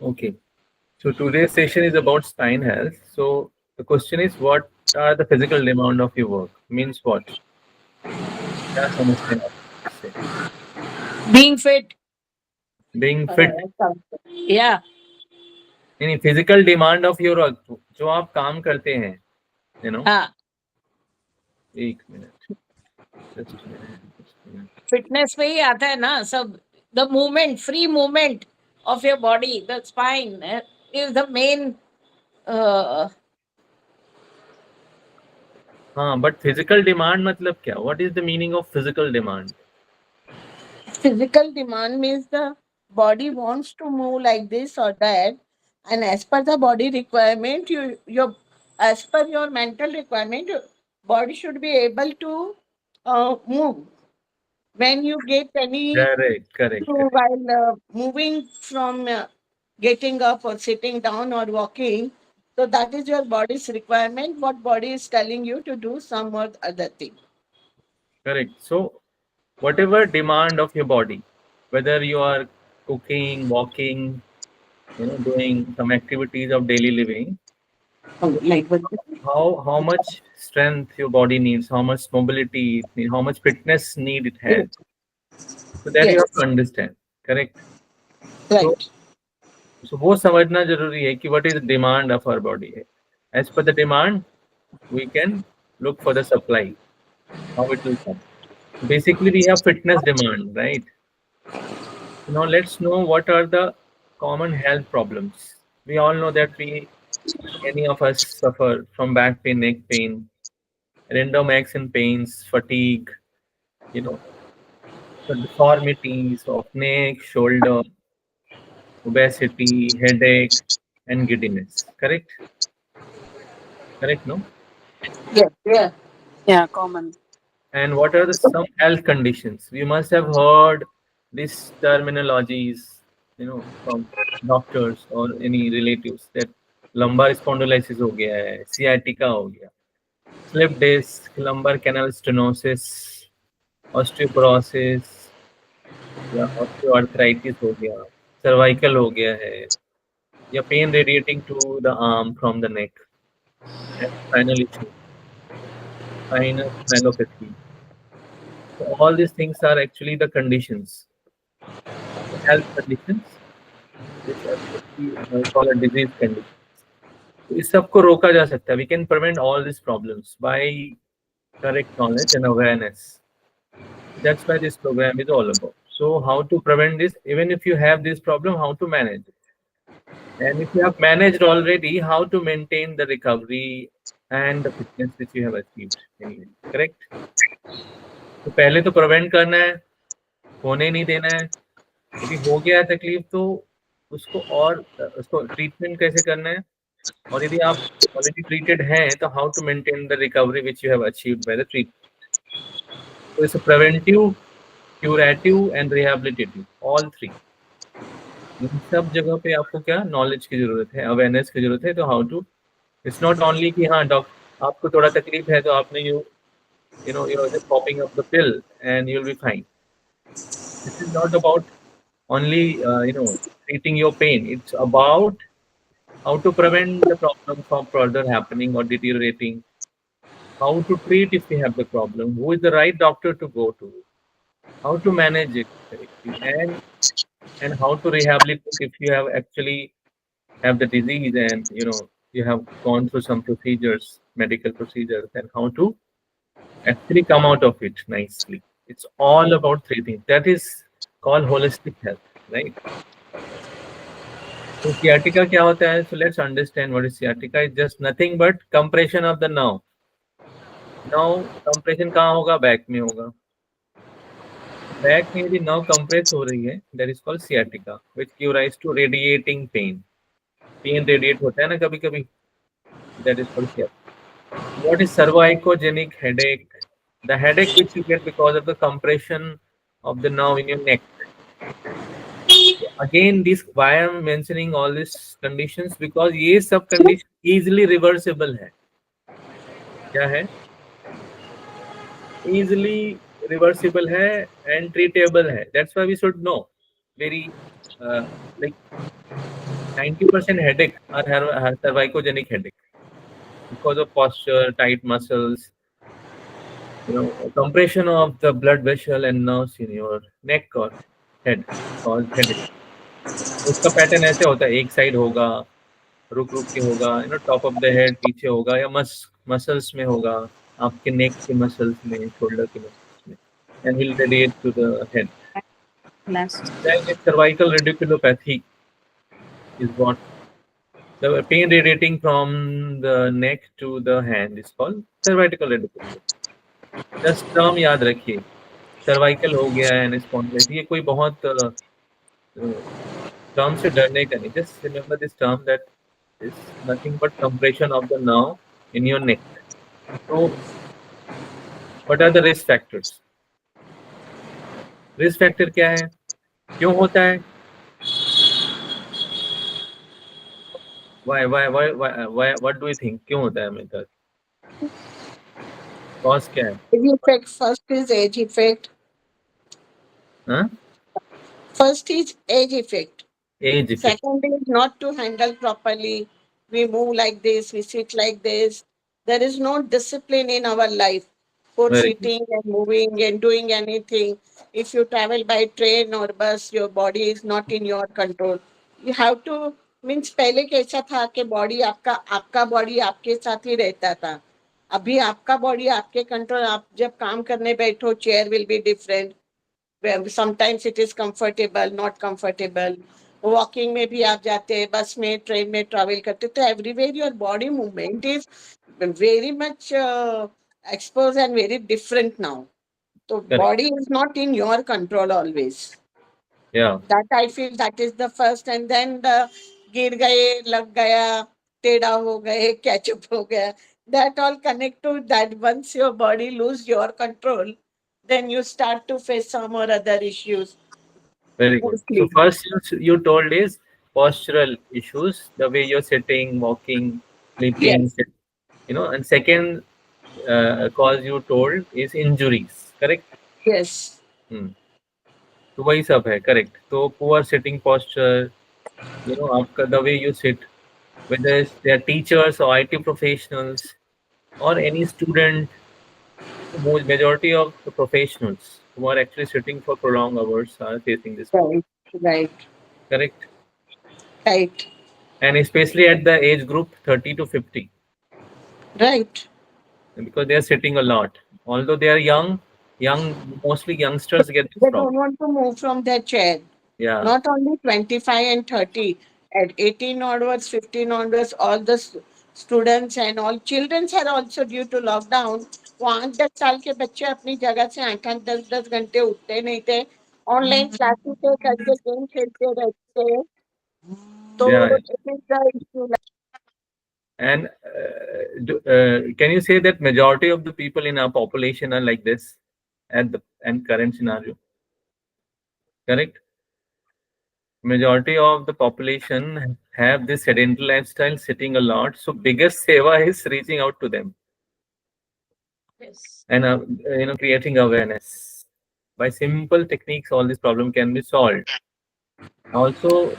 Okay. So today's session is about spine health. So the question is, what are the physical demand of your work? Means what? क्या समझते हैं आप इससे? Being fit. Being fit. Yeah. नहीं, physical demand of your work. जो आप काम करते हैं, you know. हाँ. एक minute. Just a minute. Just a minute. Fitness पे ही आता है ना सब. The movement, free movement of your body, the spine is the main. हाँ, but physical demand मतलब क्या? What is the meaning of physical demand? Physical demand means the body wants to move like this or that, and as per the body requirement, your as per your mental requirement, your body should be able to move. When you get any Correct, correct, clue correct. while moving from getting up or sitting down or walking, so that is your body's requirement. What body is telling you to do some or other thing. Correct. So whatever demand of your body, whether you are cooking, walking, doing some activities of daily living, Like what? how much strength your body needs, how much mobility it needs, how much fitness need it has. So that you Yes, have to understand. Correct. So right. so वो समझना जरूरी है कि what is the demand of our body. As per the demand, we can look for the supply, how it will come. Basically, we have fitness demand, right? Now let's know what are the common health problems. We all know that any of us suffer from back pain, neck pain, random aches and pains, fatigue, you know, the deformities of neck, shoulder, obesity, headache, and giddiness. Correct? Correct, no? Yes, yeah. Yeah, common. And what are the some health conditions? We must have heard these terminologies, from doctors or any relatives that lumbar spondylosis हो गया है, sciatica हो गया, slip disc, lumbar canal stenosis, osteoporosis या osteoarthritis हो गया, cervical हो गया है, या pain radiating to the arm from the neck, and spinal issue, spinal myelopathy. So all these things are actually the conditions, the health conditions, which are called a disease condition. तो इस सबको रोका जा सकता है. We can prevent all these problems by correct knowledge and awareness. That's why this program is all about. So how to prevent this? Even if you have this problem, how to manage it? And if you have managed already, how to maintain the recovery and the fitness which you have achieved. Anyway, correct? तो पहले तो prevent करना है, होने नहीं देना है. यदि हो गया है तकलीफ तो उसको ट्रीटमेंट कैसे करना है, और यदि आप ऑलरेडी ट्रीटेड हैं तो how to maintain the recovery which you have achieved by the treatment. तो it's preventive, curative and rehabilitative, all three. इन सब जगह पे आपको क्या नॉलेज की जरूरत है, अवेयरनेस की जरूरत है. तो how to, it's not only कि हाँ डॉक्टर आपको थोड़ा तकलीफ है तो आपने you're just popping up the pill and you'll be fine. This is not about only treating your pain. It's about how to prevent the problem from further happening or deteriorating, how to treat if you have the problem, who is the right doctor to go to, how to manage it correctly, and how to rehabilitate if you have actually have the disease and you have gone through some procedures, medical procedures, and how to actually come out of it nicely. It's all about three things. That is called holistic health, right? So sciatica क्या होता है? So let's understand what is sciatica. It's just nothing but compression of the nerve. Now compression कहाँ होगा? Back में होगा. Back में यदि nerve compress हो रही है, that is called sciatica, which give rise to radiating pain. Pain radiate होता है ना कभी कभी. That is called sciatica. What is cervicogenic headache? The headache which you get because of the compression of the nerve in your neck. Again, this why I'm mentioning all these conditions, because ये सब condition easily reversible है. क्या है? Easily reversible है and treatable है. That's why we should know very like 90% headache are cervicogenic headache because of posture, tight muscles, compression of the blood vessel and nerves in your neck or head cause headache. उसका pattern ऐसे होता है, एक side होगा, रुक रुक के होगा, टॉप ऑफ द हेड पीछे होगा, या मसल्स में होगा, आपके नेक के मसल्स में, शोल्डर के मसल्स में, and will radiate to the head. Last. Then if cervical radiculopathy is what the pain radiating from the neck to the hand is called cervical radiculopathy. Just term याद रखिए, cervical हो गया and spondylitis, ये कोई बहुत term से डरने का नहीं. Just remember this term that is nothing but compression of the nerve in your neck. So what are the risk factors? Risk factor क्या है, क्यों होता है, व्हाट डू यू थिंक, क्यों होता है हमें दर्द, कॉज क्या है? Age effect. First is age effect. हाँ, First is age effect. Age effect. Second is not to handle properly. We move like this, we sit like this. There is no discipline in our life for very good. sitting and moving and doing anything. If you travel by train or bus, your body is not in your control. You have to means पहले कैसा था कि body आपका body आपके साथ ही रहता था. अभी आपका बॉडी आपके कंट्रोल. आप जब काम करने बैठो, chair will be different. Sometimes it is comfortable, not comfortable. Walking में भी आप जाते हैं, बस में, ट्रेन में ट्रैवल करते, तो everywhere your body movement is very much expose and very different now. तो correct. Body is not in your control always. या That I feel that is the first, and then the गिर गए, लग गया, टेढ़ा हो गए, कैचअप हो गया. That all connect to that. Once your body lose your control, then you start to face some or other issues. Very good. So Mostly. First you told is postural issues, the way you're sitting, walking, sleeping, Yes, and second cause you told is injuries, correct? yes, तो वही सब है, correct. तो poor sitting posture, आपका the way you sit, whether they are teachers or IT professionals or any student, majority of the professionals who are actually sitting for prolonged hours are facing this problem, right, correct? right, And especially at the age group 30 to 50, right. because they are sitting a lot. Although they are young, mostly youngsters get this They problem. don't want to move from their chair. Yeah, Not only 25 and 30, at 18 onwards, 15 onwards, all the students and all children are also due to lockdown. वो 8-10 साल के बच्चे अपनी जगह से 8-8, 10-10 घंटे उठते नहीं थे. ऑनलाइन क्लासेस करके गेम खेलते रहते. तो yeah. it is the issue. And can you say that majority of the people in our population are like this at the and current scenario? Correct. Majority of the population have this sedentary lifestyle, sitting a lot. So biggest seva is reaching out to them Yes. and creating awareness. By simple techniques, all this problem can be solved. Also,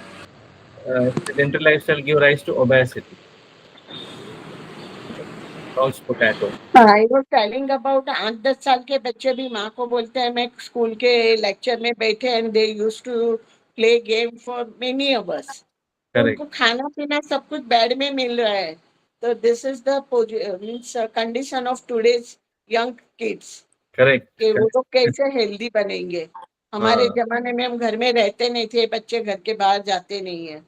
sedentary lifestyle give rise to obesity. Couch potato. I was telling about 8-10 साल के बच्चे भी माँ को बोलते हैं. मैं school के लेक्चर में बैठे and they use to play game for many hours. Correct. उनको खाना पीना सब कुछ बेड में मिल रहा है. तो this is the means condition of today's young kids. Correct. कि वो Correct. लोग कैसे हेल्दी बनेंगे. हमारे जमाने में हम घर में रहते नहीं थे, बच्चे घर के बाहर जाते नहीं है.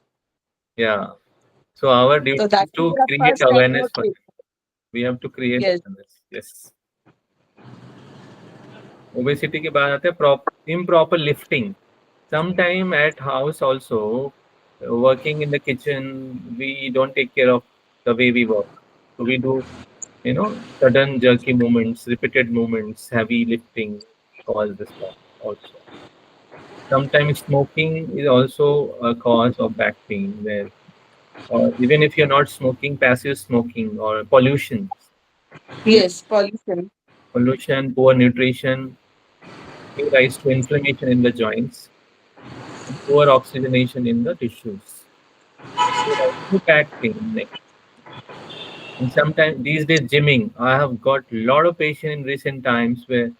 Yeah. So our duty तो is that is to the create first awareness for diagnosis. them. We have to create yes, awareness. Yes. Obesity के बाद आते हैं improper lifting. Sometime at house also, working in the kitchen, we don't take care of the way we work. So we do, sudden jerky movements, repeated movements, heavy lifting cause this problem also. Sometimes smoking is also a cause of back pain, where or even if you're not smoking, passive smoking or pollution, yes, pollution. poor nutrition give rise to inflammation in the joints, and poor oxygenation in the tissues. also back pain, neck. And sometimes these days gymming. I have got a lot of patients in recent times where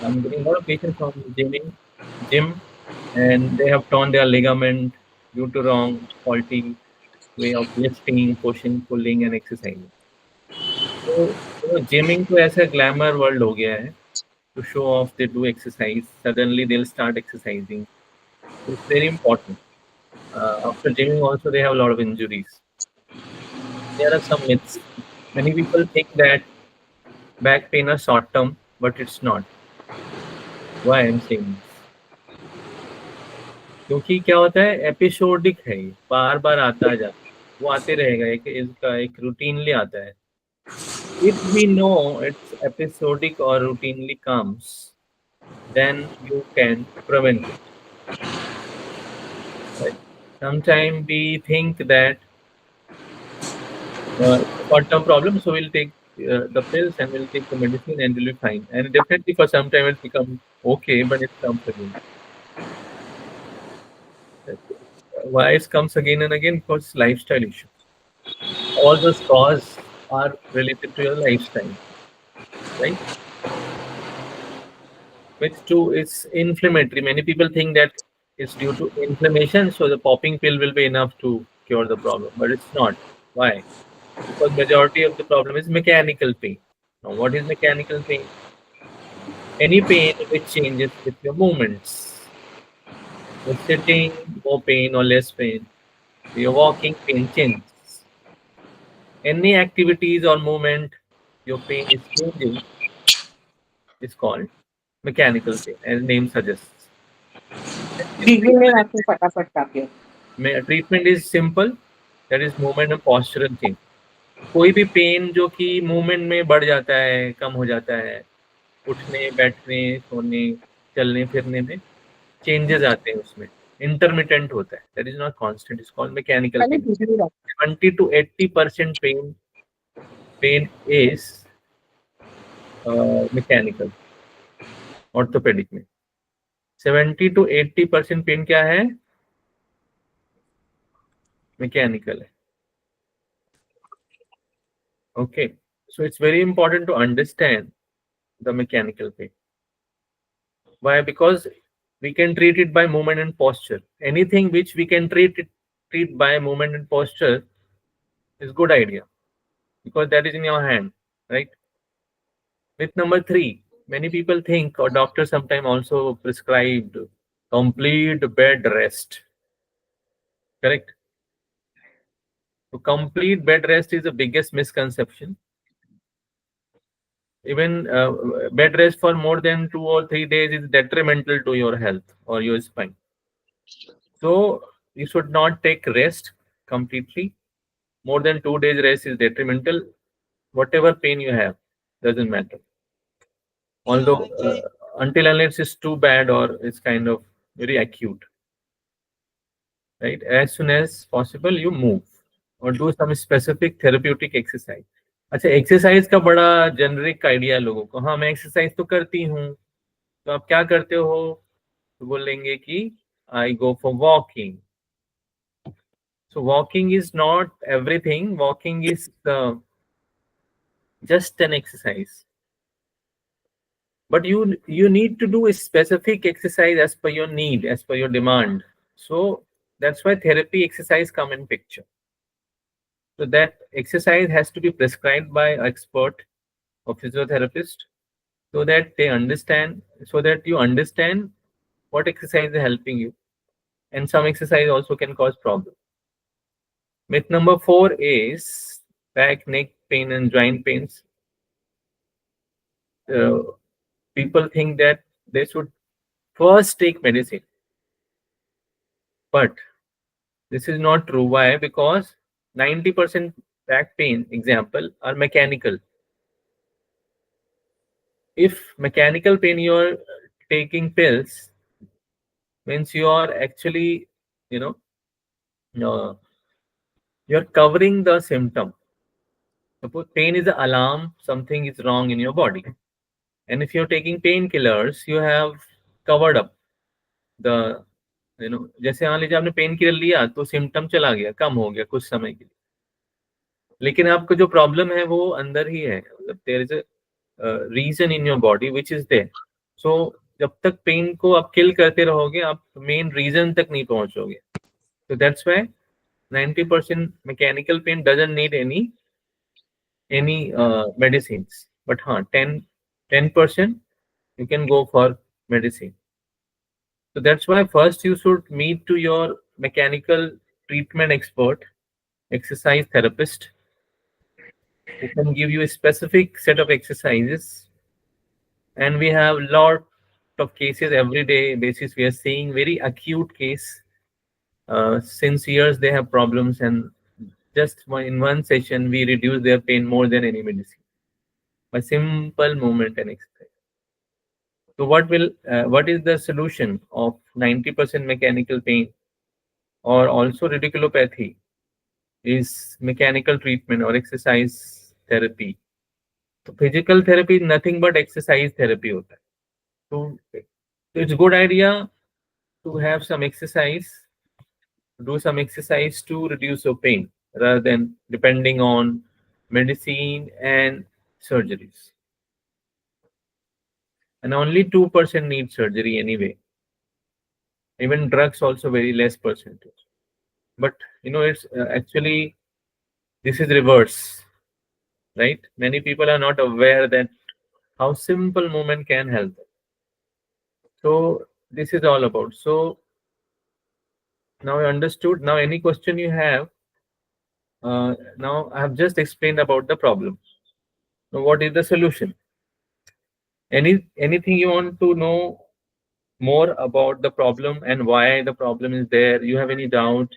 I'm getting a lot of patients from gym, and they have torn their ligament due to wrong, faulty way of lifting, pushing, pulling, and exercising. तो gymming तो ऐसा glamour world हो गया है to show off they do exercise. Suddenly they'll start exercising. So it's very important. After gymming, also they have a lot of injuries. There are some myths. Many people think that back pain is short term, but it's not. Why I'm saying this? क्योंकि क्या होता है episodic है ये बार बार आता जाता है वो आते रहेगा एक इसका एक रूटीनली आता है if we know it's episodic or routinely comes then you can prevent it right sometimes we think that it's a short term problem so we'll take the pills and we'll take the medicine and we'll be fine and definitely for some time it becomes okay but it comes again. Why it comes again and again? Because lifestyle issues. All those cause are related to your lifestyle, right? Which too is inflammatory. Many people think that it's due to inflammation, so the popping pill will be enough to cure the problem, but it's not. Why? Because majority of the problem is mechanical pain. Now, what is mechanical pain? Any pain which changes with your movements. You're sitting, more pain or less pain. You're walking, pain changes. Any activities or movement your pain is changing is called mechanical pain, as name suggests. And बीवी में आके फटाफट काके treatment is simple, that is movement and postural change. कोई भी pen जो कि movement में बढ़ जाता है, कम हो जाता है, उठने, बैठने, सोने, चलने फिरने में चेंजेस आते हैं उसमें, इंटरमिटेंट होता है, that is not constant, is called mechanical पहले पेन. बीवी रख 20 to 80% pain is mechanical orthopaedic में. 70 to 80% पेन क्या है? मैकेनिकल है. Okay, so it's very important to understand the mechanical pain. Why? Because we can treat it by movement and posture. Anything which we can treat by movement and posture is good idea because that is in your hand, right? With number three, many people think or doctors sometimes also prescribed complete bed rest. Correct? So complete bed rest is the biggest misconception. Even bed rest for more than 2 or 3 days is detrimental to your health or your spine. So you should not take rest completely. More than 2 days rest is detrimental. Whatever pain you have doesn't matter. Although until unless it's too bad or it's kind of very acute, right? As soon as possible, you move or do some specific therapeutic exercise. अच्छा exercise का बड़ा generic idea लोगों को हाँ मैं exercise तो करती हूँ तो आप क्या करते हो तो बोलेंगे कि I go for walking. So walking is not everything. Walking is just an exercise. But you need to do a specific exercise as per your need, as per your demand. So that's why therapy exercise come in picture. So that exercise has to be prescribed by expert or physiotherapist so that they understand, so that you understand what exercise is helping you. And some exercise also can cause problem. Myth number 4 is back, neck pain, and joint pains. Uh, People think that they should first take medicine, but this is not true. Why? Because 90% back pain, example, are mechanical. If mechanical pain you're taking pills, means you are actually, you know, uh, you're covering the symptom. Suppose pain is an alarm, something is wrong in your body. And if you're taking painkillers, you have covered up the जैसे मान लीजिए आपने pain killer लिया तो symptom चला गया, कम हो गया कुछ समय के लिए, लेकिन आपको जो प्रॉब्लम है वो अंदर ही है, मतलब there is a reason in your body which is there. So जब तक पेन को आप किल करते रहोगे आप मेन रीजन तक नहीं पहुंचोगे। So that's why 90% mechanical pain doesn't need any medicines. But हाँ, 10% you can go for medicine. So that's why first you should meet to your mechanical treatment expert, exercise therapist, who can give you a specific set of exercises. And we have lot of cases every day basis. We are seeing very acute case. Since years they have problems, and just in one session we reduce their pain more than any medicine by simple movement and exercise. So what is the solution of 90% mechanical pain or also radiculopathy? Is mechanical treatment or exercise therapy. So physical therapy is nothing but exercise therapy होता है. So it's a good idea to have some exercise, do some exercise to reduce your pain rather than depending on medicine and surgeries. And only 2% need surgery anyway. Even drugs also very less percentage. But it's actually this is reverse, right? Many people are not aware that how simple movement can help them. So this is all about. So now I understood. Now any question you have? Now I have just explained about the problem. Now what is the solution? Anything you want to know more about the problem and why the problem is there? You have any doubt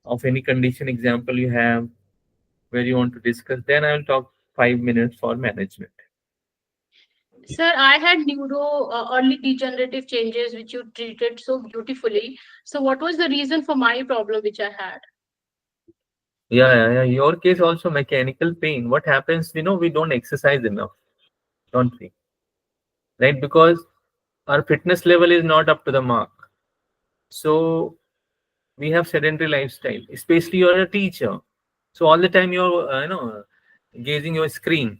of any condition example you have where you want to discuss? Then I will talk 5 minutes for management. Sir, I had neuro early degenerative changes which you treated so beautifully. So, what was the reason for my problem which I had? Yeah. Your case also mechanical pain. What happens? We don't exercise enough, don't we? Right? Because our fitness level is not up to the mark. So we have sedentary lifestyle. Especially you're a teacher, so all the time you're gazing your screen,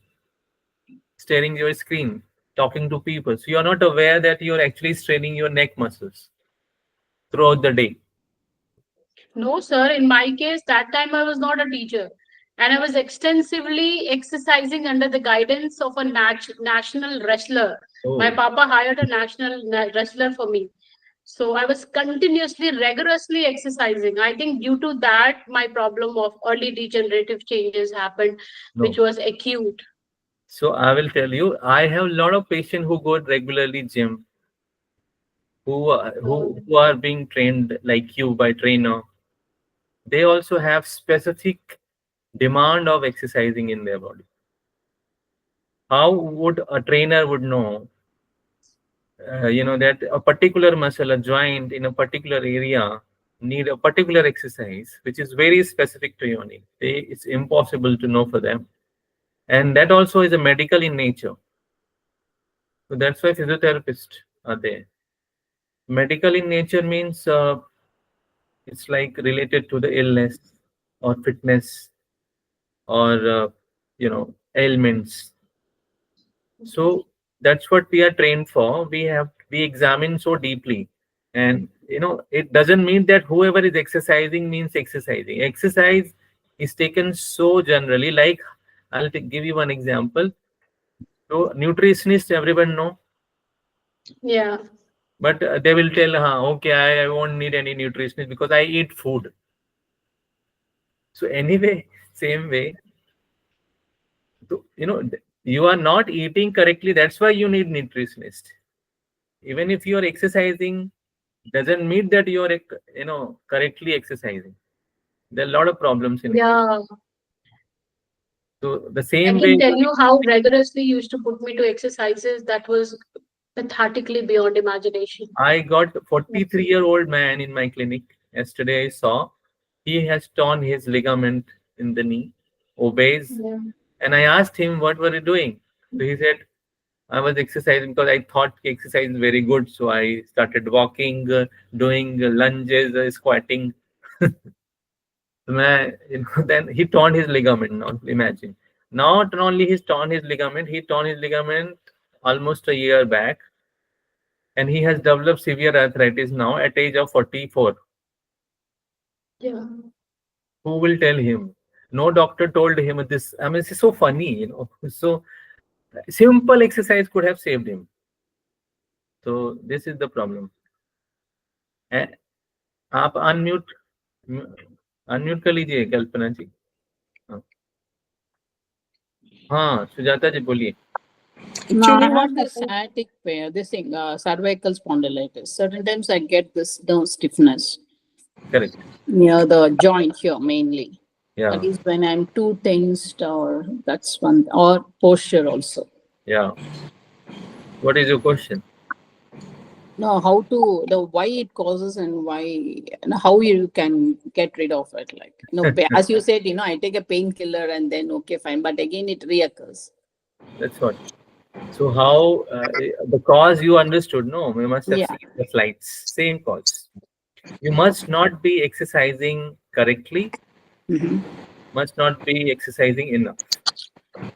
staring your screen, talking to people. So you're not aware that you're actually straining your neck muscles throughout the day. No, sir. In my case, that time I was not a teacher. And I was extensively exercising under the guidance of a national wrestler. My Oh papa hired a wrestler for me. So I was continuously, rigorously exercising. I think due to that, my problem of early degenerative changes happened, which no. was acute. So I will tell you, I have a lot of patients who go regularly gym, who are being trained like you by trainer. They also have specific demand of exercising in their body. How would a trainer would know, that a particular muscle, a joint in a particular area need a particular exercise, which is very specific to your need. It's impossible to know for them. And that also is a medical in nature. So that's why physiotherapists are there. Medical in nature means it's like related to the illness or fitness or ailments. So that's what we are trained for. We examine so deeply, and it doesn't mean that whoever is exercising means exercising. Exercise is taken so generally. Like give you one example. So nutritionists, everyone know, Yeah. but they will tell, okay, I won't need any nutritionist because I eat food. So anyway, same way, so, you are not eating correctly. That's why you need nutritionist. Even if you are exercising, doesn't mean that you are correctly exercising. There are a lot of problems in exercise. Yeah. So the I same way can tell you how rigorously you used to put me to exercises that was pathetically beyond imagination. I got Yes. 43-year-old man in my clinic yesterday. I saw he has torn his ligament in the knee, obese, Yeah. and I asked him what were you doing. So he said, I was exercising because I thought exercise is very good. So I started walking, doing lunges, squatting. Then he torn his ligament. Now imagine. Not only he's torn his ligament, he torn his ligament almost a year back, and he has developed severe arthritis now at age of 44. Yeah. Who will tell him? No doctor told him this. I mean, it's so funny. So simple exercise could have saved him. So this is the problem. Eh, आप unmute unmute कर लीजिए कल्पना जी. हाँ हाँ, सुजाता जी बोलिए. No, I Actually, what have this happened? sciatic pain, this thing, cervical spondylitis. Certain times I get this nerve stiffness Correct. near the joint here mainly. Yeah, That is when I'm too tensed, or that's one, or posture also. yeah. What is your question? No, how to the why it causes and why and how you can get rid of it. Like as you said, I take a painkiller and then okay, fine. But again, it reoccurs. That's what. So how the cause you understood? No, we must have Yeah. seen the slides. Same cause. You must not be exercising correctly. Hmm. Must not be exercising enough.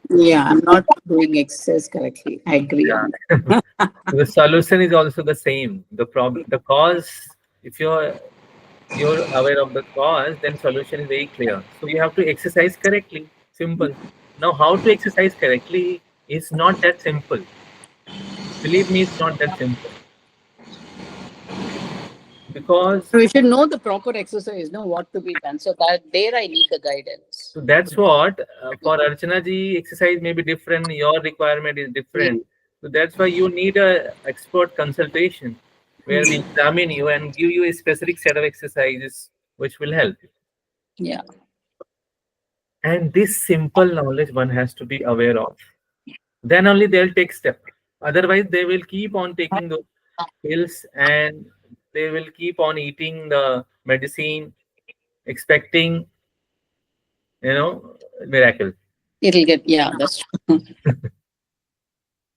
Yeah, I'm not doing exercise correctly. I agree on that. Yeah. The solution is also the same. The problem, the cause. If you're aware of the cause, then solution is very clear. So you have to exercise correctly. Simple. Now, how to exercise correctly is not that simple. Believe me, it's not that simple because We should know the proper exercise, know what to be done. So that there I need the guidance. so that's what for Archana ji exercise may be different. Your requirement is Yeah. different. So that's why you need a expert consultation where we examine you and give you a specific set of exercises which will help you. Yeah. And this simple knowledge one has to be aware of. Then only they'll take step. Otherwise, they will keep on taking those pills and they will keep on eating the medicine, expecting miracle. It'll get, yeah, that's true.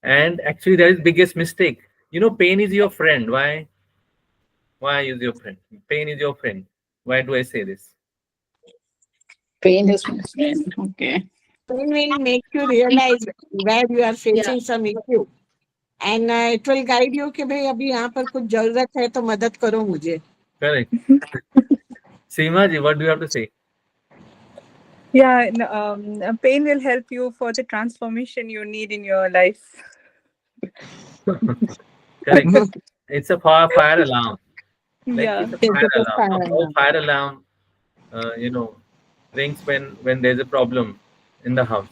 And actually, that is biggest mistake. Pain is your friend. Why? Why is your friend? Pain is your friend. Why do I say this? Pain is my friend. Okay. Pain will make you realize where you are Yeah. facing some issue. And it will guide you कि भाई अभी यहाँ पर कुछ जरूरत है तो मदद करो मुझे. Correct. Seema ji, what do you have to say? Yeah, no, pain will help you for the transformation you need in your life. Correct. It's a fire alarm. Like Yeah. it's a Yes, fire it is alarm. fine. How fire alarm, uh, you know, rings when there's a problem in the house.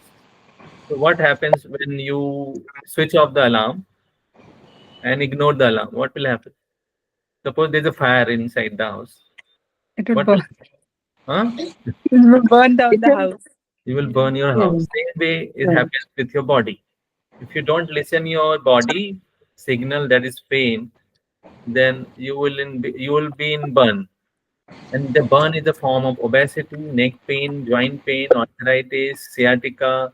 So what happens when you switch off the alarm and ignore the alarm? What will happen? Suppose there's a fire inside the house. It will What will burn. happen? Huh? It will burn down It the will, house. You will burn your yeah, house. Same way it yeah. happens with your body. If you don't listen your body signal that is pain, then you will be in burn. And the burn is a form of obesity, neck pain, joint pain, arthritis, sciatica,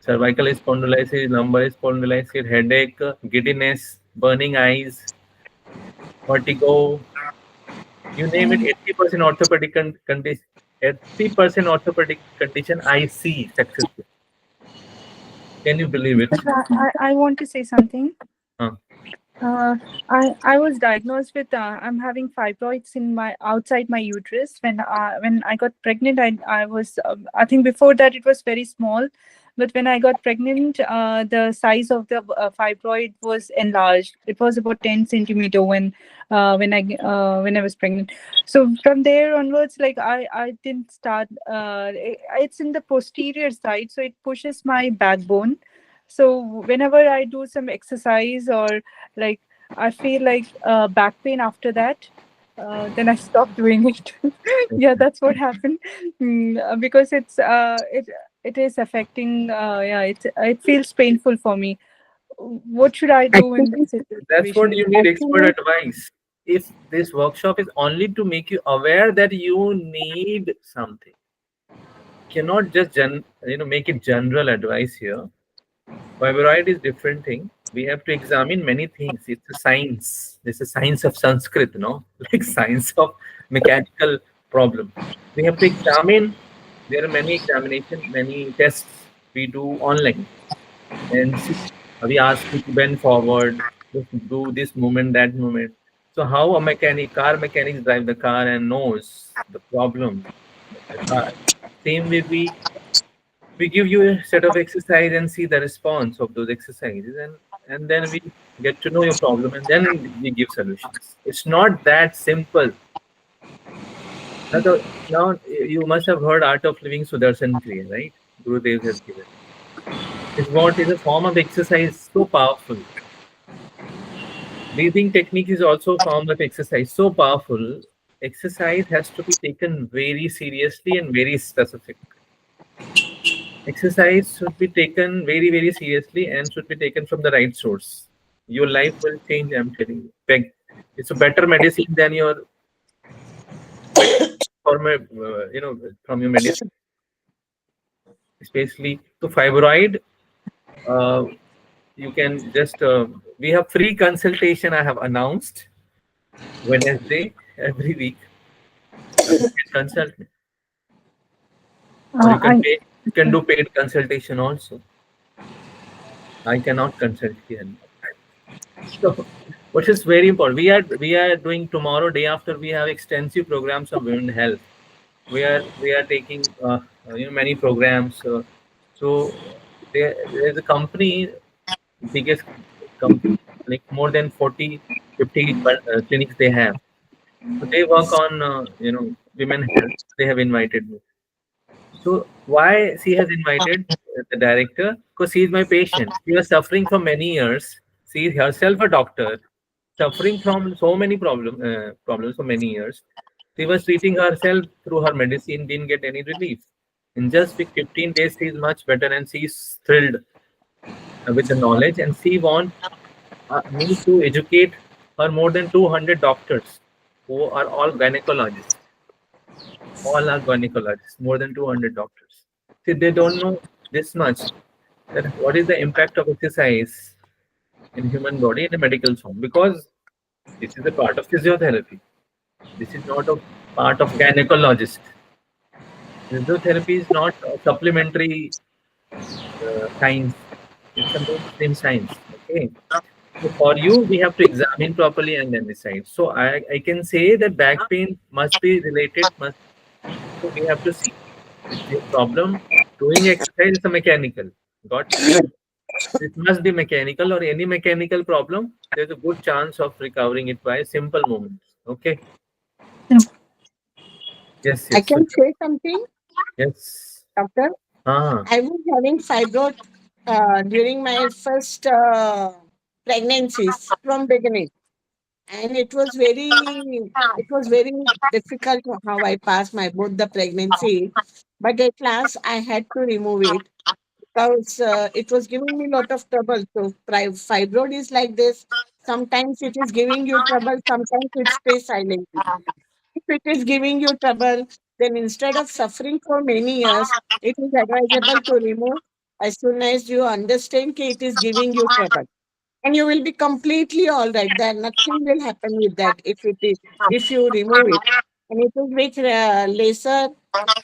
cervical spondylosis, lumbar spondylosis, headache, giddiness, burning eyes, vertigo, you name it. 80% orthopedic condition, 80% orthopedic condition I see successful. Can you believe it? I want to say something. Huh. Uh, I was diagnosed with I'm having fibroids in my outside my uterus when I got pregnant. I was I think before that it was very small, but when I got pregnant, the size of the fibroid was enlarged. It was about 10 centimeter when I was pregnant. So from there onwards, like I didn't start. It's in the posterior side, so it pushes my backbone. So whenever I do some exercise or like I feel like back pain after that, then I stop doing it. Yeah, that's what happened. Because it is affecting. Yeah, it feels painful for me. What should I do in Actually, this That's what situation? you need expert actually, advice. If this workshop is only to make you aware that you need something, cannot just make it general advice here. Fibroid is different thing. We have to examine many things. It's a science. It's a science of Sanskrit, no? Like science of mechanical problem. We have to examine. There are many examination, many tests we do online, and see, we ask you to bend forward, just do this movement, that movement. So how a car mechanics drive the car and knows the problem of the car. Same way we give you a set of exercise and see the response of those exercises, and then we get to know your problem, and then we give solutions. It's not that simple. Now you must have heard Art of Living Sudarshan Kriya, right? Gurudev has given. Is what is a form of exercise so powerful. Breathing technique is also a form of exercise so powerful. Exercise has to be taken very seriously and very specific. Exercise should be taken very, very seriously and should be taken from the right source. Your life will change, I'm telling you. It's a better medicine than your from your medicine, especially to fibroid. Uh, you can just we have free consultation. I have announced Wednesday every week. You can consult me, or you can I pay. You can do paid consultation also. I cannot consult here. So, which is very important. We are doing tomorrow, day after. We have extensive programs on women health. We are taking many programs. So there's a company, biggest company, like more than 40, 50 clinics they have. So they work on women health. They have invited me. So why she has invited the director? Because she is my patient. She was suffering for many years. She is herself a doctor, suffering from so many problems for many years. She was treating herself through her medicine, didn't get any relief. In just 15 days, she is much better, and she is thrilled with the knowledge. And she want me to educate her more than 200 doctors who are all gynecologists. All are gynecologists, more than 200 doctors. See, they don't know this much, that what is the impact of exercise in human body in a medical form, because this is a part of physiotherapy. This is not a part of gynecologist. Physiotherapy is not a supplementary science. It's a mainstream science. Okay. So for you, we have to examine properly and then decide. So I can say that back pain must be related. So we have to see. It's your problem. Doing exercise is a mechanical. Got it? It must be mechanical, or any mechanical problem. There's a good chance of recovering it by simple movements. Okay. Yes. I Yes. So can say something, yes. doctor. Ah. I was having fibroid during my first pregnancies from beginning, and it was very difficult how I passed my both the pregnancy. But at last, I had to remove it because it was giving me a lot of trouble. So fibroid is like this. Sometimes it is giving you trouble. Sometimes it stays silently. If it is giving you trouble, then instead of suffering for many years, it is advisable to remove as soon as you understand that it is giving you trouble. And you will be completely all right. Then nothing will happen with that if you remove it. And it is with laser,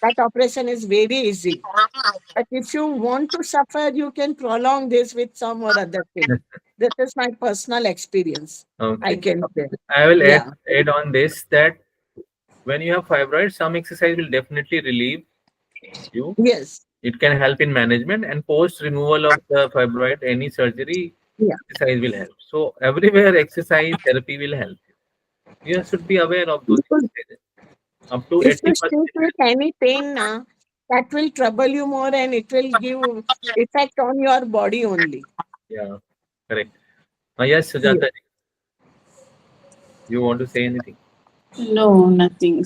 that operation is very easy. But if you want to suffer, you can prolong this with some or other thing. This is my personal experience. I Okay. can say. I will add Yeah. add on this that when you have fibroids, some exercise will definitely relieve you. Yes. It can help in management, and post removal of the fibroid, any surgery, Yeah. exercise will help. So everywhere exercise therapy will help. You should be aware of those exercises. Up to If you 80%. stick with any pain now, that will trouble you more and it will give effect on your body only. Yeah, correct. Yes, Yeah. Sujata, you want to say anything? No, nothing.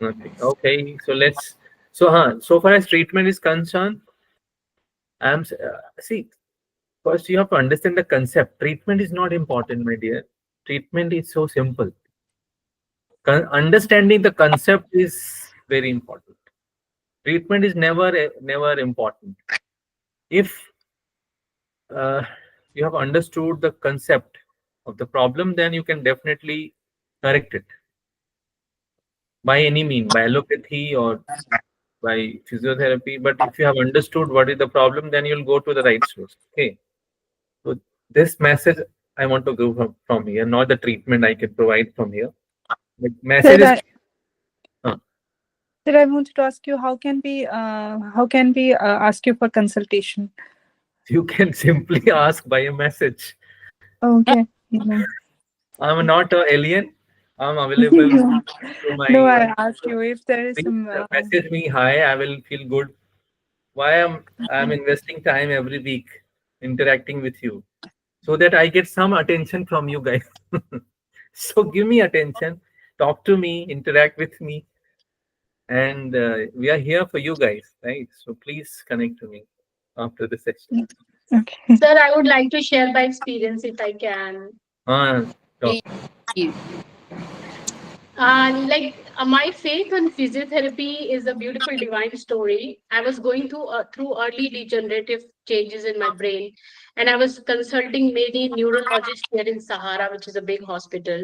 Nothing. Okay, so let's. So far as treatment is concerned, see. First, you have to understand the concept. Treatment is not important, my dear. Treatment is so simple. Understanding the concept is very important. Treatment is never important. If uh, you have understood the concept of the problem, then you can definitely correct it by any mean, by allopathy or by physiotherapy. But if you have understood what is the problem, then you'll go to the right source. Okay. So this message I want to give from here, not the treatment I can provide from here. The message Sir, is uh, sir, I wanted to ask you how can we ask you for consultation? you can simply ask by a message. Okay. Yeah. I'm not an alien. I'm available to my. No, I asked you if there is Please some. message me. Hi, I will feel good. Why I'm investing time every week interacting with you so that I get some attention from you guys. So give me attention, talk to me, interact with me, and we are here for you guys, right? So please connect to me after the session. Okay. Sir, I would like to share my experience if I can. Uh, talk. Please. My faith on physiotherapy is a beautiful divine story. I was going through early degenerative changes in my brain, and I was consulting many neurologists here in Sahara, which is a big hospital.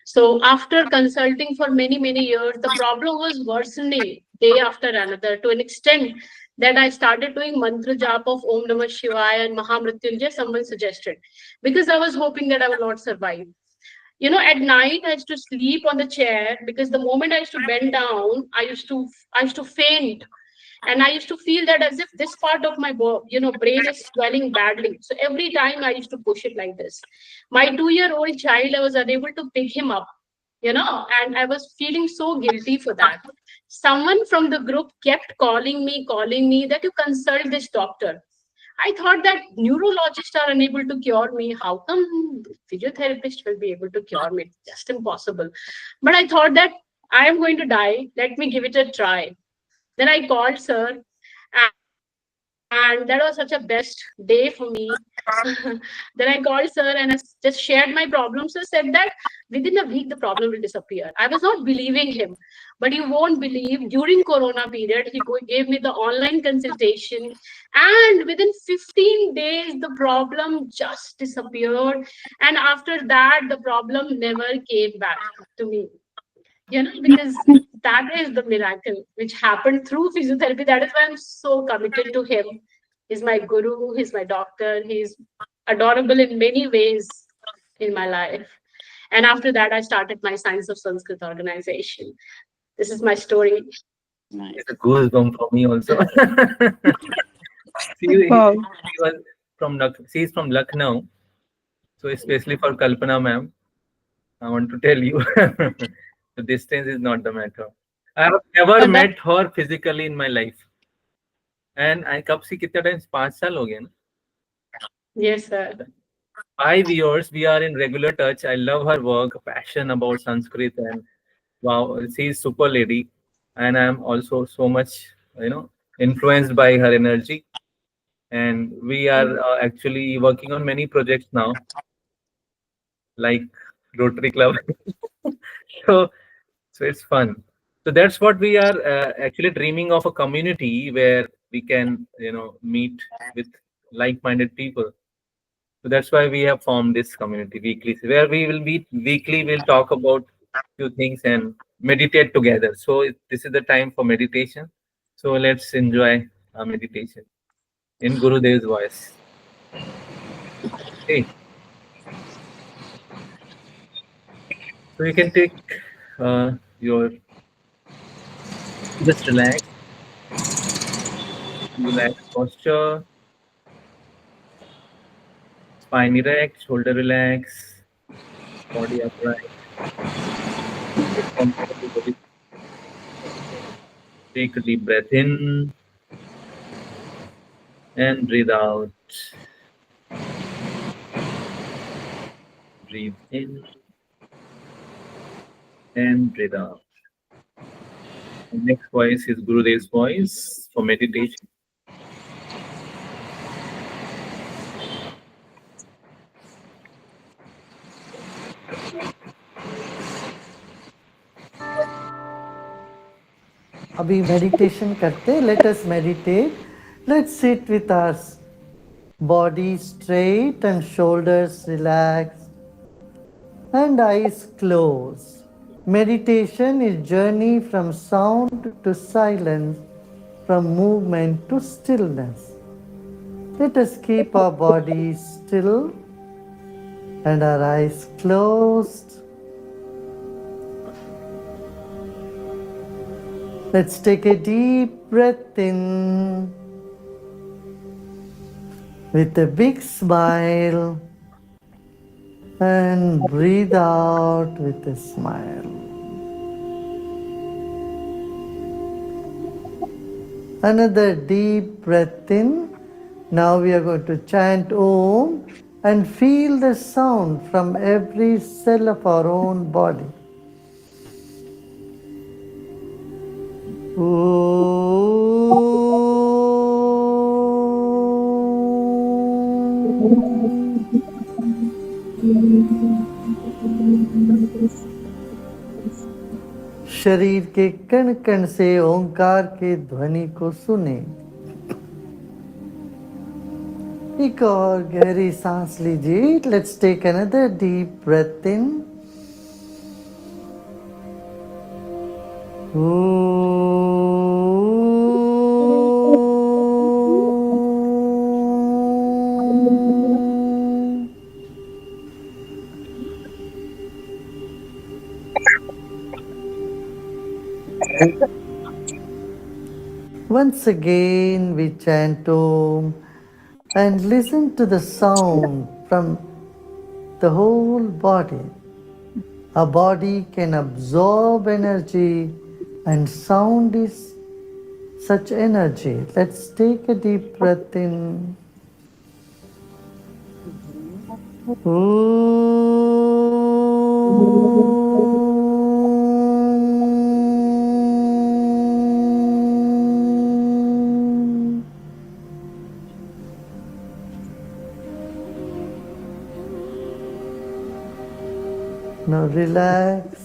So after consulting for many years, the problem was worsening day after another to an extent that I started doing mantra jap of Om Namah Shivaya and Mahamrityunjay. Someone suggested because I was hoping that I will not survive. At night I used to sleep on the chair because the moment I used to bend down, I used to faint, and I used to feel that as if this part of my brain is swelling badly. So every time I used to push it like this. My 2-year-old child, I was unable to pick him up, and I was feeling so guilty for that. Someone from the group kept calling me that you consult this doctor. I thought that neurologists are unable to cure me. How come physiotherapist will be able to cure me? It's just impossible. But I thought that I am going to die. Let me give it a try. Then I called sir, and that was such a best day for me. Then I called sir and I just shared my problem. Sir said that within a week the problem will disappear. I was not believing him, but you won't believe during Corona period he gave me the online consultation, and within 15 days the problem just disappeared. And after that the problem never came back to me. Because that is the miracle which happened through physiotherapy. That is why I'm so committed to him. He's my guru, he's my doctor, he's adorable in many ways in my life. And after that, I started my Science of Sanskrit organization. This is my story. Nice. It's a goosebump for me also. Wow. He was she's from Lucknow, so especially for Kalpana ma'am, I want to tell you, the distance is not the matter. I have never But that met her physically in my life, and I कब से कितना time 5 साल हो गए ना. Yes, sir. 5 years we are in regular touch. I love her work, passion about Sanskrit, and wow, she's super lady, and I'm also so much influenced by her energy. And we are actually working on many projects now, like Rotary Club. so so it's fun. So that's what we are actually dreaming of, a community where we can meet with like-minded people. So that's why we have formed this community weekly, where we will meet weekly. We'll talk about few things and meditate together. So this is the time for meditation. So let's enjoy our meditation in Gurudev's voice. Okay. So you can take your just relax posture, spine erect, shoulder relax, body upright. Get comfortable. Take a deep breath in and breathe out. Breathe in and breathe out. The next voice is Gurudev's voice for meditation. अभी meditation करते, let us meditate, let's sit with our Body straight and shoulders relaxed and eyes closed. Meditation is journey from sound to silence, from movement to stillness. Let us keep our bodies still and our eyes closed. Let's take a deep breath in with a big smile and breathe out with a smile. Another deep breath in. Now we are going to chant Om and feel the sound from every cell of our own body. शरीर के कण कण से ओंकार के ध्वनि को सुने। एक और गहरी सांस लीजिए। Let's take another deep breath in. Once again, we chant Om and listen to the sound from the whole body. A body can absorb energy, and sound is such energy. Let's take a deep breath in. Now relax.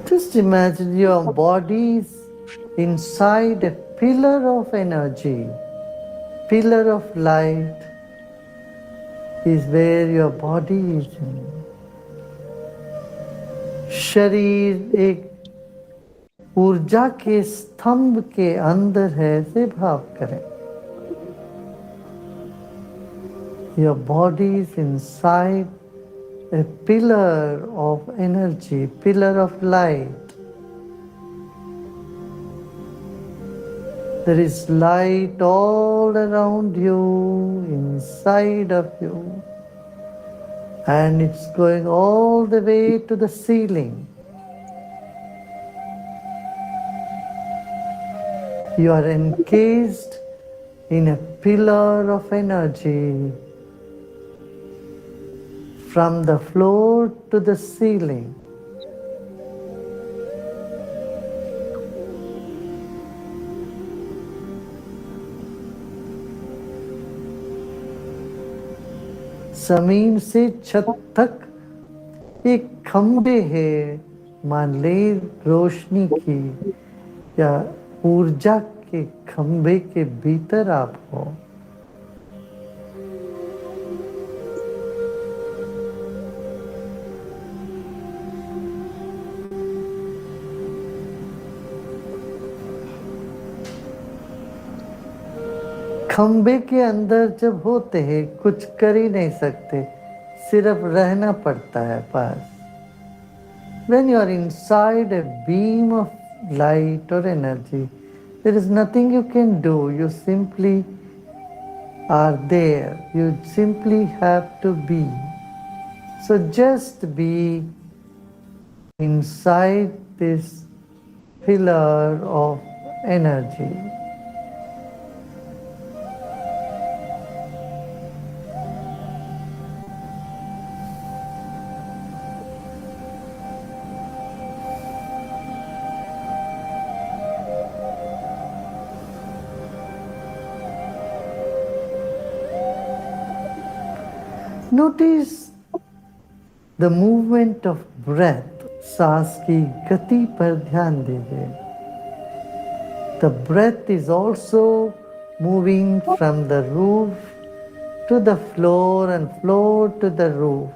Just imagine your body is inside a pillar of energy. Pillar of light is where your body is in. शरीर एक ऊर्जा के स्तंभ के अंदर है, ऐसे भाव करें। Your body is inside a pillar of energy, pillar of light. There is light all around you, inside of you, and it's going all the way to the ceiling. You are encased in a pillar of energy from the floor to the ceiling. जमीन से छत तक एक खंबे है, मान ले रोशनी की या ऊर्जा के खंबे के भीतर आप हो। खंबे के अंदर जब होते हैं कुछ कर ही नहीं सकते, सिर्फ रहना पड़ता है पास। When you are inside a beam of light or energy, there is nothing you can do. You simply are there. You simply have to be. So just be inside this pillar of energy. Notice the movement of breath. सांस की गति पर ध्यान दीजिए. The breath is also moving from the roof to the floor and floor to the roof.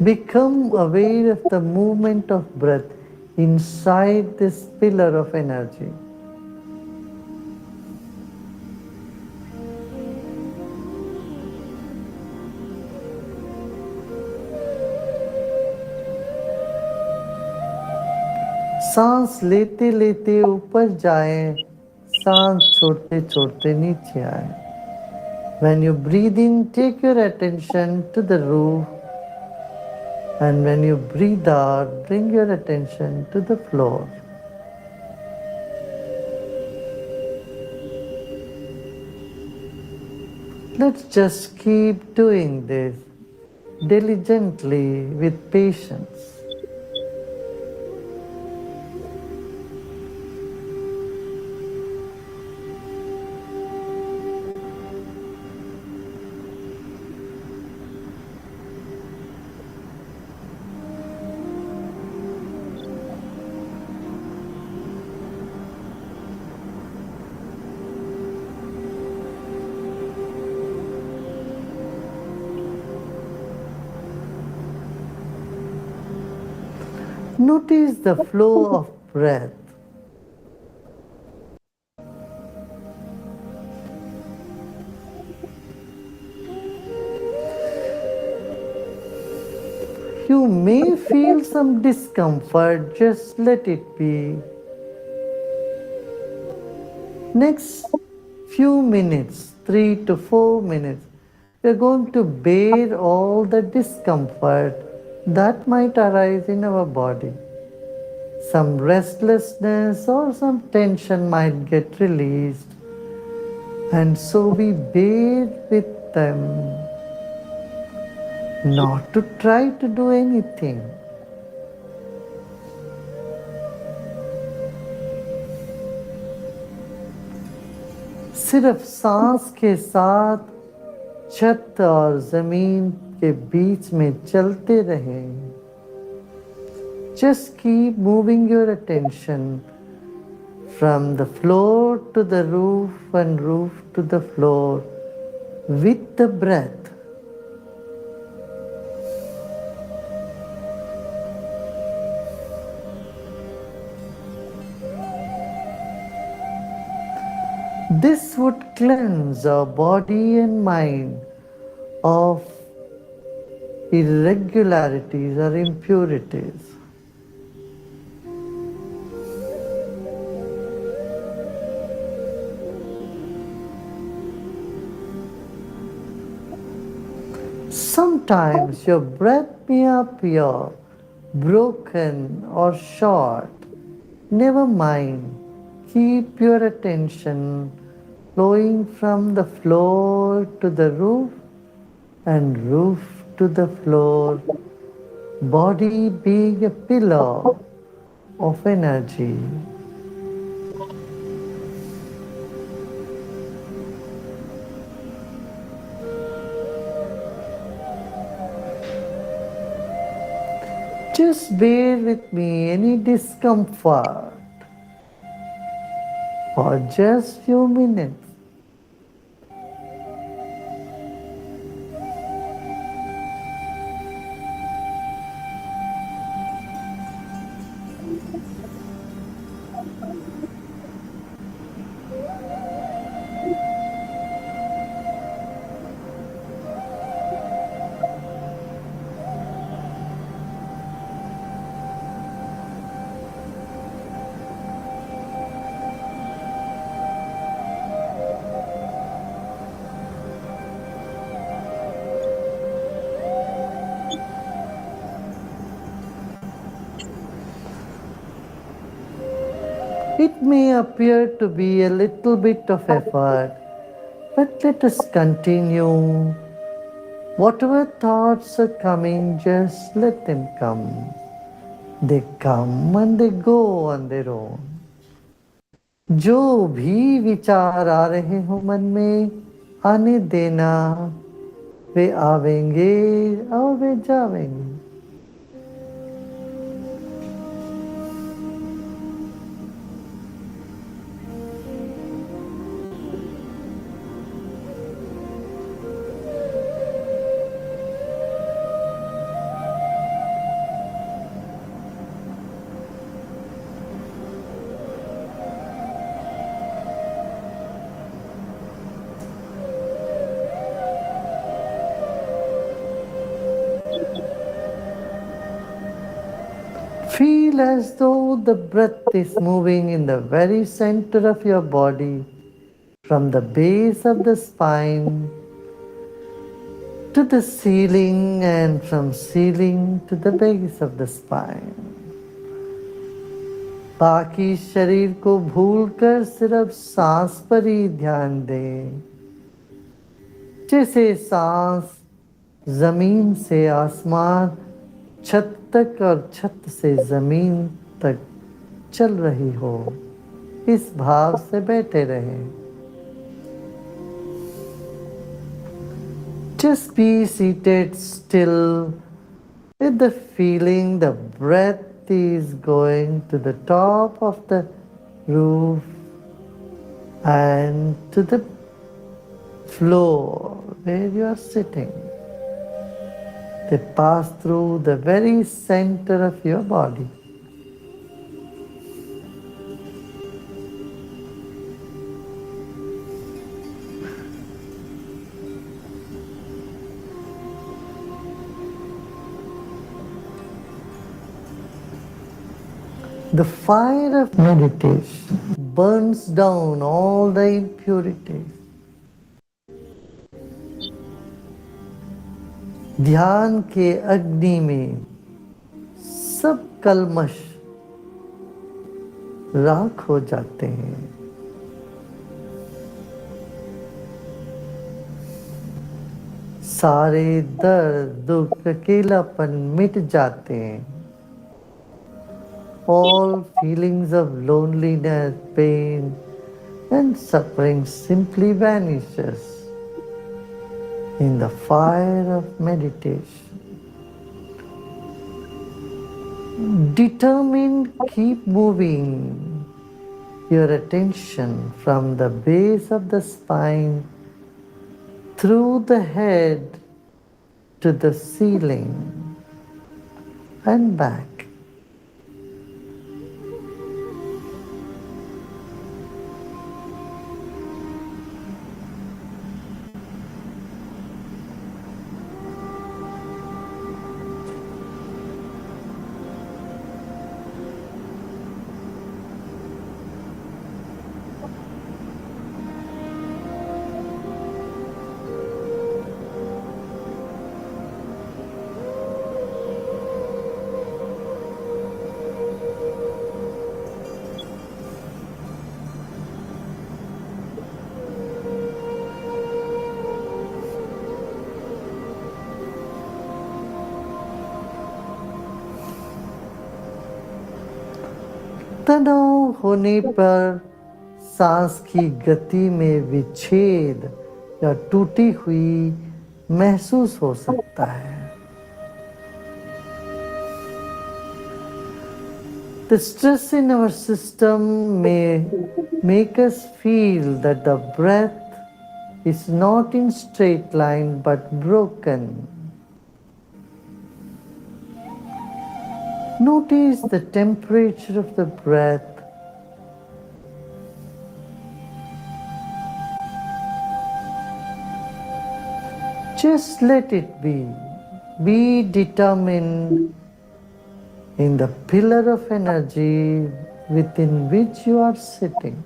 Become aware of the movement of breath inside this pillar of energy. सांस लेते लेते ऊपर जाएं, सांस छोड़ते छोड़ते नीचे आए. When you breathe in, take your attention to the roof, and when you breathe out, bring your attention to the floor. Let's just keep doing this diligently with patience. Notice the flow of breath. You may feel some discomfort, just let it be. Next few minutes, 3 to 4 minutes, we're going to bear all the discomfort that might arise in our body. Some restlessness or some tension might get released, and so we bear with them, not to try to do anything. सिर्फ सांस के साथ छत और जमीन के बीच में चलते रहें. Just keep moving your attention from the floor to the roof and roof to the floor with the breath. This would cleanse our body and mind of irregularities or impurities. Sometimes your breath may appear broken or short. Never mind. Keep your attention flowing from the floor to the roof and roof to the floor, body being a pillar of energy. Just bear with me any discomfort for just few minutes. It may appear to be a little bit of effort, but let us continue. Whatever thoughts are coming, just let them come. They come and they go on their own. जो भी विचार आ रहे हो मन में, आने देना, वे आवेंगे और वे जावेंगे. Feel as though the breath is moving in the very center of your body, from the base of the spine to the ceiling, and from ceiling to the base of the spine. बाकी शरीर को भूलकर सिर्फ सांस पर ही ध्यान दें. जैसे सांस जमीन से आसमान, छत तक और छत से जमीन तक चल रही हो, इस भाव से बैठे रहें. Just be seated still with the feeling the breath is going to the top of the roof and to the floor where you are sitting. They pass through the very center of your body. The fire of meditation burns down all the impurities. ध्यान के अग्नि में सब कल्मश राख हो जाते हैं. सारे दर्द, दुख, अकेलापन मिट जाते हैं. All feelings of loneliness, pain, and suffering simply vanishes in the fire of meditation. Determined, keep moving your attention from the base of the spine through the head to the ceiling and back. तनाव होने पर सांस की गति में विच्छेद या टूटी हुई महसूस हो सकता है. The stress in our system may make us feel that the breath is not in straight line but broken. Notice the temperature of the breath. Just let it be. Be determined in the pillar of energy within which you are sitting.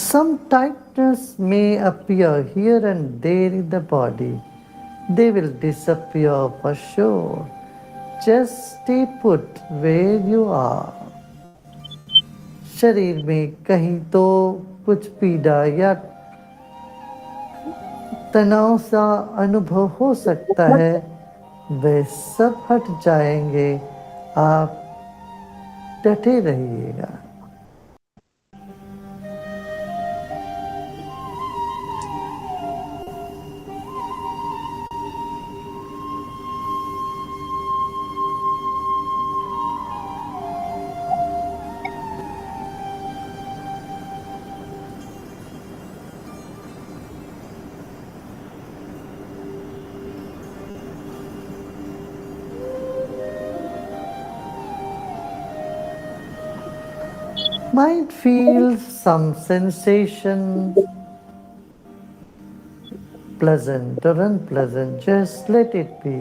Some tightness may appear here and there in the body. They will disappear for sure. Just stay put where you are. शरीर में कहीं तो कुछ पीड़ा या तनाव सा अनुभव हो सकता है, वे सब हट जाएंगे। आप डटे रहिएगा। Might feel some sensation, pleasant or unpleasant, just let it be.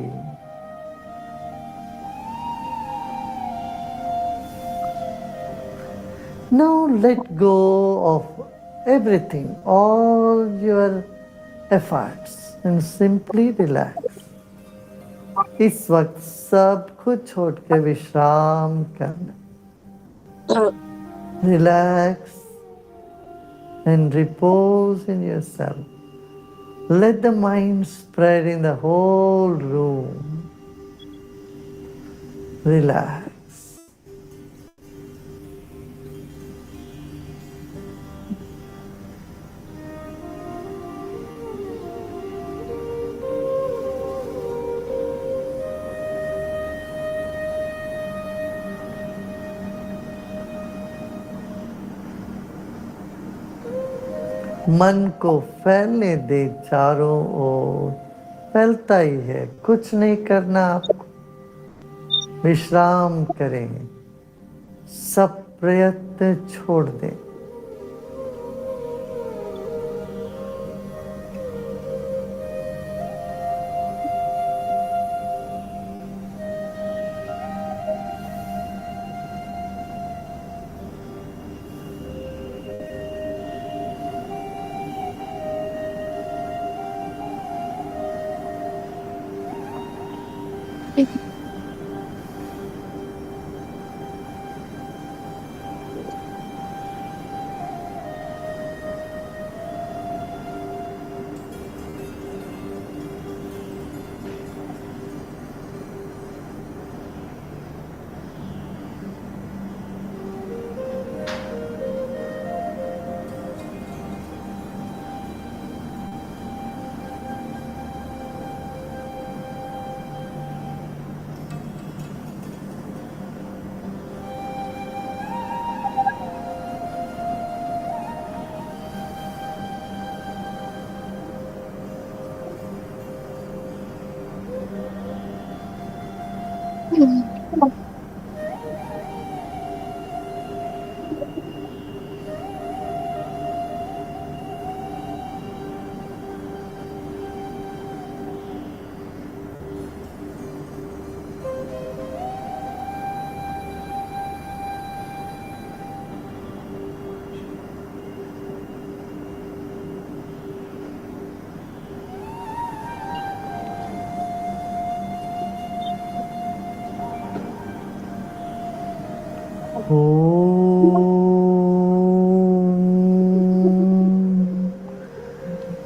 Now let go of everything, all your efforts, and simply relax. इस वक्त सब कुछ छोड़ के विश्राम करना. Relax and repose in yourself. Let the mind spread in the whole room. Relax. मन को फैलने दे चारों ओर, फैलता ही है, कुछ नहीं करना आपको। विश्राम करें, सब प्रयत्न छोड़ दें।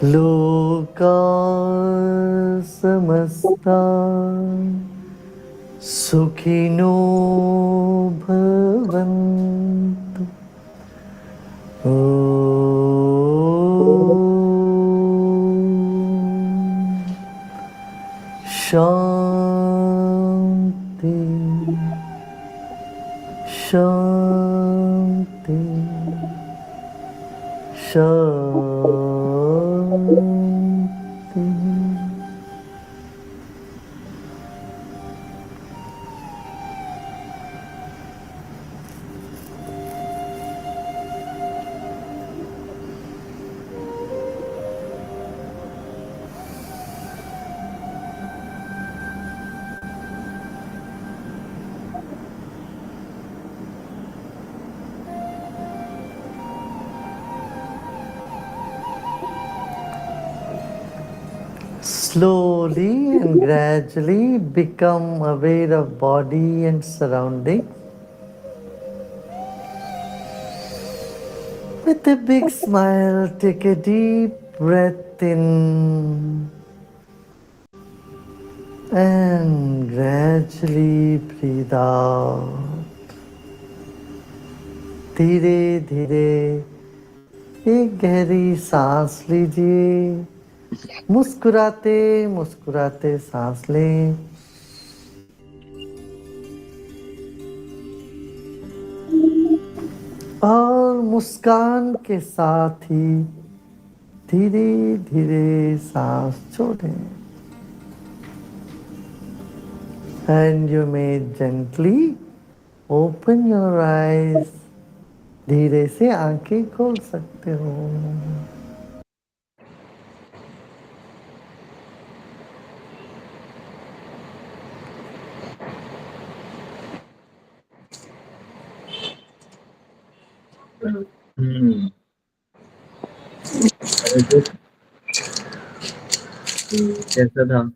लोका समस्ता सुखिनो भवन्तु। शांति शांति शांति। Slowly and gradually become aware of body and surrounding. With a big smile, take a deep breath in and gradually breathe out. धीरे धीरे एक गहरी सांस लीजिए, मुस्कुराते मुस्कुराते सांस लें और मुस्कान के साथ ही धीरे धीरे सांस छोड़ें. And you may gently open your eyes. धीरे से आंखें खोल सकते हो. Hmm. Very good. कैसा था?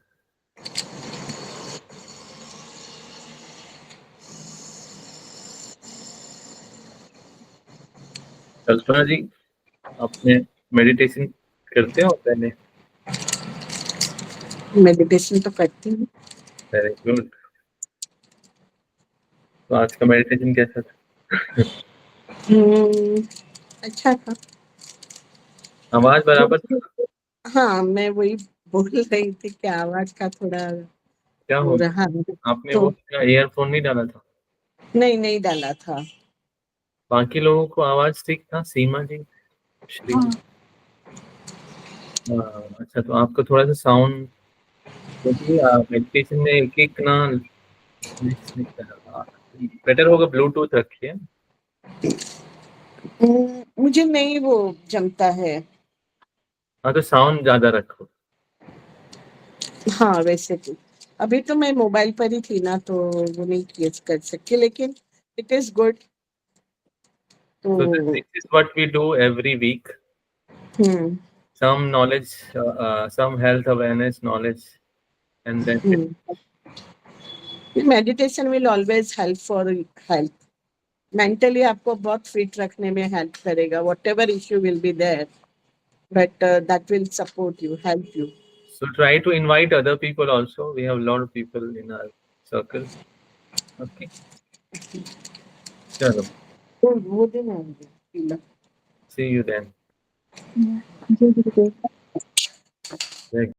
कल्पना जी, आपने मेडिटेशन करते हो पहले? मेडिटेशन तो करती हूँ. Very good. तो आज का मेडिटेशन कैसा था? अच्छा था. आवाज बराबर था? हाँ, मैं वही बोल रही थी कि आवाज का थोड़ा क्या हो हो रहा गया? है. आपने तो वो ईयरफोन नहीं डाला था? नहीं डाला था. बाकी लोगों को आवाज ठीक था? सीमा जी, श्री जी? अच्छा, तो आपको थोड़ा सा साउंड, क्योंकि मेडिटेशन में एक एक ना बेटर होगा ब्लूटूथ रखिए. मुझे नहीं वो जमता है. हाँ, तो साउंड ज्यादा रखो. हाँ, वैसे तो अभी तो मैं मोबाइल पर ही थी ना, तो वो नहीं किया कर सकती, लेकिन इट इज गुड. तो So this is what we do every week. हम्म Some knowledge, some health awareness knowledge, and then meditation will always help for health. Mentally आपको बहुत फिट रखने में हेल्प करेगा. Whatever issue will be there, but that will support you, help you. so try to invite other people also. We have a lot of people in our circle. Okay, chalo. वो दिन आएंगे. See you then. Yeah. Thank you, Gurudev. Very